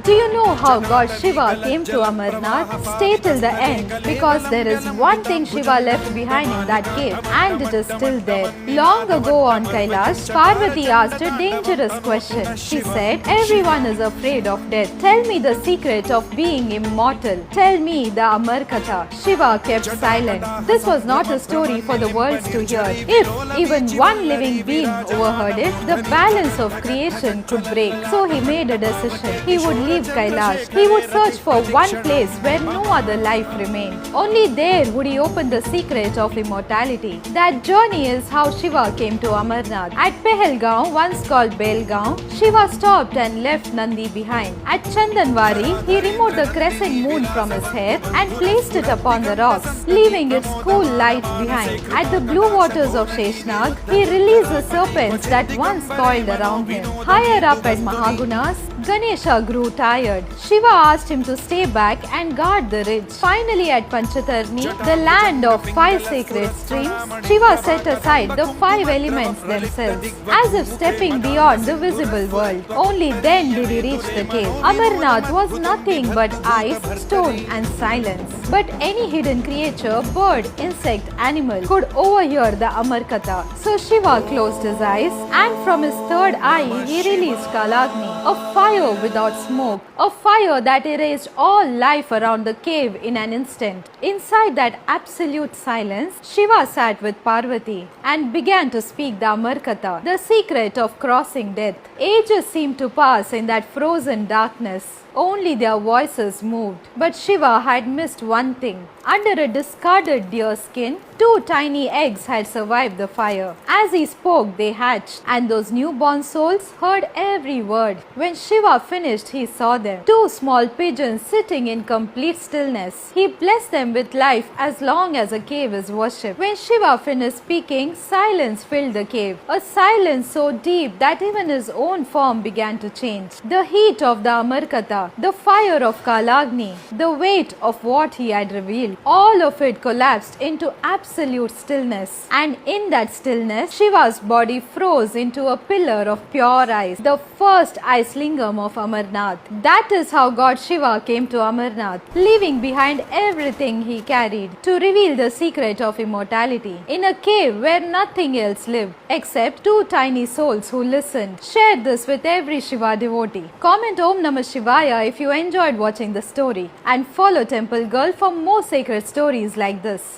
Do you know how God Shiva came to Amarnath? Stay till the end because there is one thing Shiva left behind in that cave and it is still there. Long ago on Kailash, Parvati asked a dangerous question. She said, everyone is afraid of death. Tell me the secret of being immortal. Tell me the Amar Katha. Shiva kept silent. This was not a story for the world to hear. If even one living being overheard it, the balance of creation could break. So he made a decision. He would leave Kailash. He would search for one place where no other life remained. Only there would he open the secret of immortality. That journey is how Shiva came to Amarnath. At Pahalgaon, once called Belgaon, Shiva stopped and left Nandi behind. At Chandanwari, he removed the crescent moon from his hair and placed it upon the rocks, leaving its cool light behind. At the blue waters of Sheshnag, he released the serpents that once coiled around him. Higher up at Mahagunas, Ganesha grew tired. Shiva asked him to stay back and guard the ridge. Finally at Panchatarni, the land of 5 sacred streams, Shiva set aside the 5 elements themselves, as if stepping beyond the visible world. Only then did he reach the cave. Amarnath was nothing but ice, stone and silence. But any hidden creature, bird, insect, animal could overhear the Amar Katha. So Shiva closed his eyes and from his third eye he released Kalagni, a fire without smoke, a fire that erased all life around the cave in an instant. Inside that absolute silence, Shiva sat with Parvati and began to speak the Amar Katha, the secret of crossing death. Ages seemed to pass in that frozen darkness. Only their voices moved. But Shiva had missed one thing. Under a discarded deer skin, 2 tiny eggs had survived the fire. As he spoke, they hatched, and those newborn souls heard every word. When Shiva finished, he saw them. 2 small pigeons sitting in complete stillness. He blessed them with life as long as a cave is worshipped. When Shiva finished speaking, silence filled the cave. A silence so deep that even his own form began to change. The heat of the Amar Katha, the fire of Kalagni, the weight of what he had revealed, all of it collapsed into absolute stillness. And in that stillness, Shiva's body froze into a pillar of pure ice, the first ice lingam of Amarnath. That is how God Shiva came to Amarnath, leaving behind everything he carried to reveal the secret of immortality. In a cave where nothing else lived except 2 tiny souls who listened. Share this with every Shiva devotee. Comment Om Namah Shivaya if you enjoyed watching the story and follow Temple Girl for more sacred stories like this.